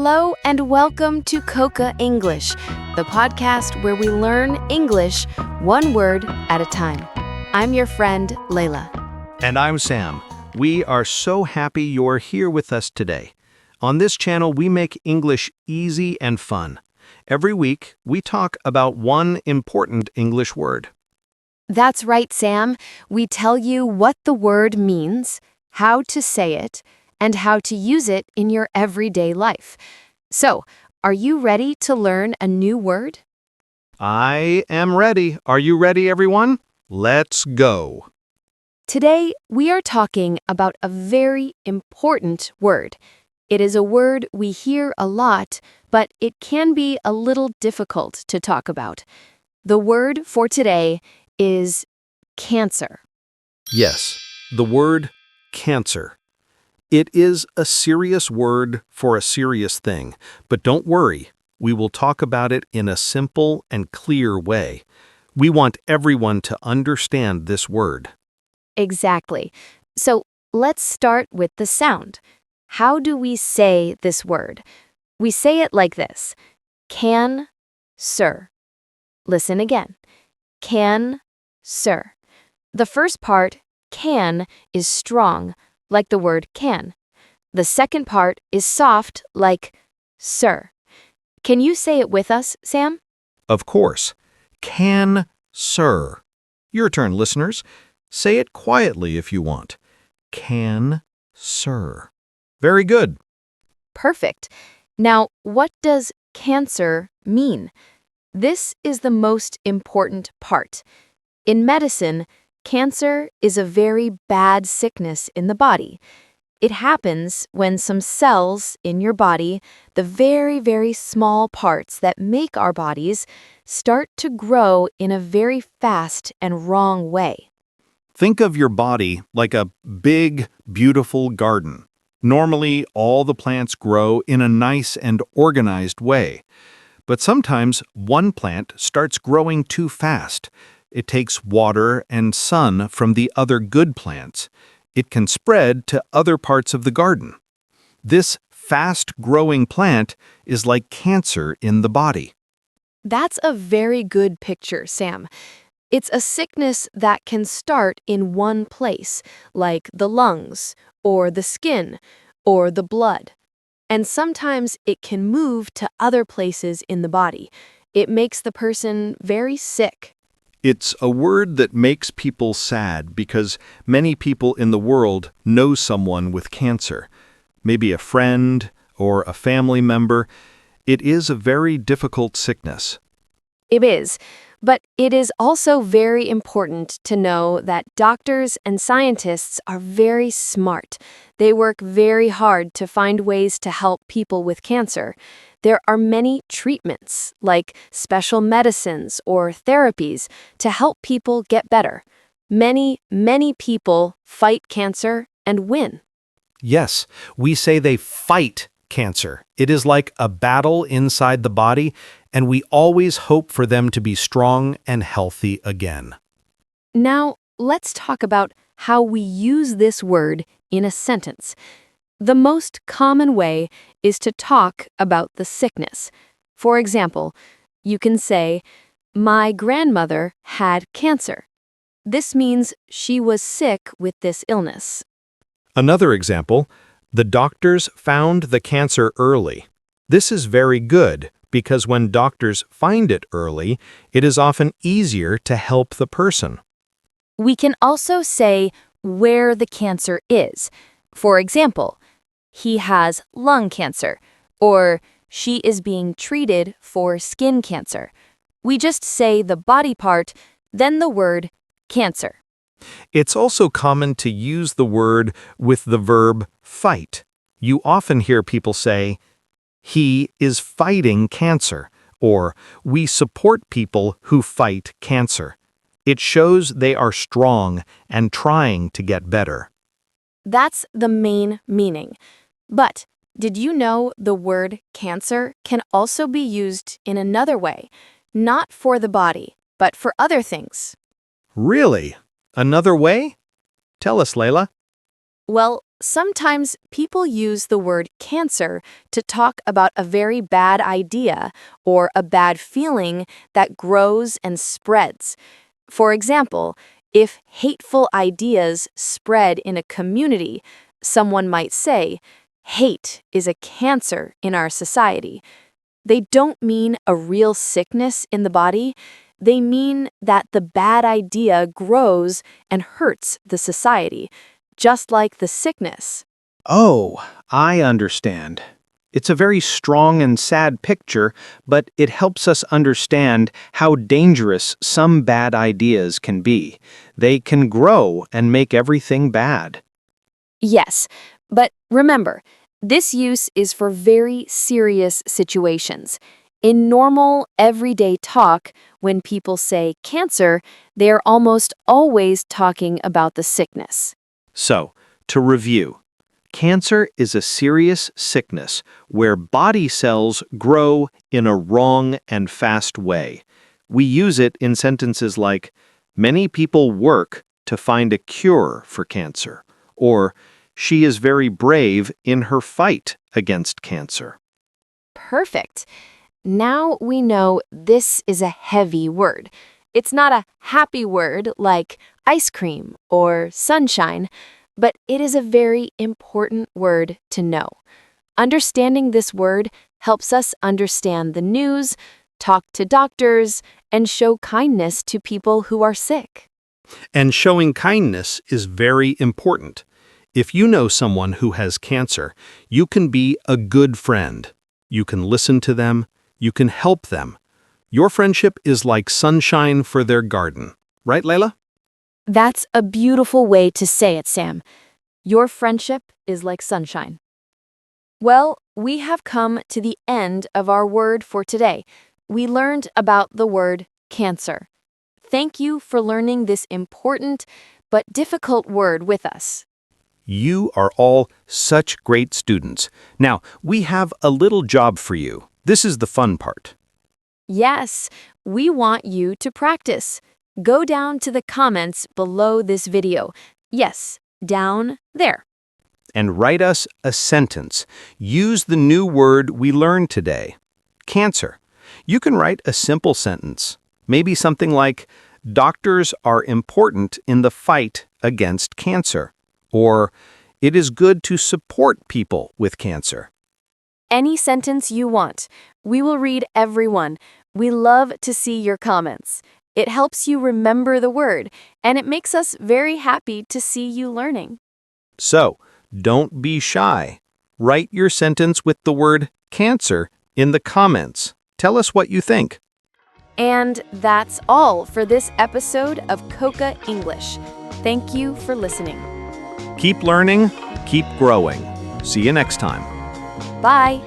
Hello and welcome to Coca English, the podcast where we learn English one word at a time. I'm your friend, Layla. And I'm Sam. We are so happy you're here with us today. On this channel, we make English easy and fun. Every week, we talk about one important English word. That's right, Sam. We tell you what the word means, how to say it, and how to use it in your everyday life. So, are you ready to learn a new word? I am ready. Are you ready, everyone? Let's go. Today, we are talking about a very important word. It is a word we hear a lot, but it can be a little difficult to talk about. The word for today is cancer. Yes, the word cancer. It is a serious word for a serious thing, but don't worry, we will talk about it in a simple and clear way. We want everyone to understand this word. Exactly. So let's start with the sound. How do we say this word? We say it like this: can-cer. Listen again. Can-cer. The first part, can, is strong, like the word can. The second part is soft, like sir. Can you say it with us, Sam? Of course. Can-cer. Your turn, listeners. Say it quietly if you want. Can-cer. Very good. Perfect. Now, what does cancer mean? This is the most important part. In medicine, cancer is a very bad sickness in the body. It happens when some cells in your body, the very, very small parts that make our bodies, start to grow in a very fast and wrong way. Think of your body like a big, beautiful garden. Normally, all the plants grow in a nice and organized way. But sometimes one plant starts growing too fast. It takes water and sun from the other good plants. It can spread to other parts of the garden. This fast-growing plant is like cancer in the body. That's a very good picture, Sam. It's a sickness that can start in one place, like the lungs, or the skin, or the blood. And sometimes it can move to other places in the body. It makes the person very sick. It's a word that makes people sad because many people in the world know someone with cancer. Maybe a friend or a family member. It is a very difficult sickness. It is. But it is also very important to know that doctors and scientists are very smart. They work very hard to find ways to help people with cancer. There are many treatments, like special medicines or therapies, to help people get better. Many, many people fight cancer and win. Yes, we say they fight cancer. It is like a battle inside the body, and we always hope for them to be strong and healthy again. Now, let's talk about how we use this word in a sentence. The most common way is to talk about the sickness. For example, you can say, "My grandmother had cancer." This means she was sick with this illness. Another example, the doctors found the cancer early. This is very good because when doctors find it early, it is often easier to help the person. We can also say where the cancer is. For example, he has lung cancer, or she is being treated for skin cancer. We just say the body part, then the word cancer. It's also common to use the word with the verb fight. You often hear people say, "He is fighting cancer," or "We support people who fight cancer." It shows they are strong and trying to get better. That's the main meaning. But did you know the word cancer can also be used in another way, not for the body, but for other things? Really? Another way? Tell us, Layla. Well, sometimes people use the word cancer to talk about a very bad idea or a bad feeling that grows and spreads. For example, if hateful ideas spread in a community, someone might say, hate is a cancer in our society. They don't mean a real sickness in the body. They mean that the bad idea grows and hurts the society, just like the sickness. Oh, I understand. It's a very strong and sad picture, but it helps us understand how dangerous some bad ideas can be. They can grow and make everything bad. Yes, but remember, this use is for very serious situations. In normal, everyday talk, when people say cancer, they are almost always talking about the sickness. So, to review, cancer is a serious sickness where body cells grow in a wrong and fast way. We use it in sentences like, many people work to find a cure for cancer, or she is very brave in her fight against cancer. Perfect. Now we know this is a heavy word. It's not a happy word like ice cream or sunshine, but it is a very important word to know. Understanding this word helps us understand the news, talk to doctors, and show kindness to people who are sick. And showing kindness is very important. If you know someone who has cancer, you can be a good friend. You can listen to them. You can help them. Your friendship is like sunshine for their garden. Right, Layla? That's a beautiful way to say it, Sam. Your friendship is like sunshine. Well, we have come to the end of our word for today. We learned about the word cancer. Thank you for learning this important but difficult word with us. You are all such great students. Now, we have a little job for you. This is the fun part. Yes, we want you to practice. Go down to the comments below this video. Yes, down there. And write us a sentence. Use the new word we learned today, cancer. You can write a simple sentence. Maybe something like, doctors are important in the fight against cancer. Or, it is good to support people with cancer. Any sentence you want. We will read every one. We love to see your comments. It helps you remember the word, and it makes us very happy to see you learning. So, don't be shy. Write your sentence with the word cancer in the comments. Tell us what you think. And that's all for this episode of Coca English. Thank you for listening. Keep learning, keep growing. See you next time. Bye.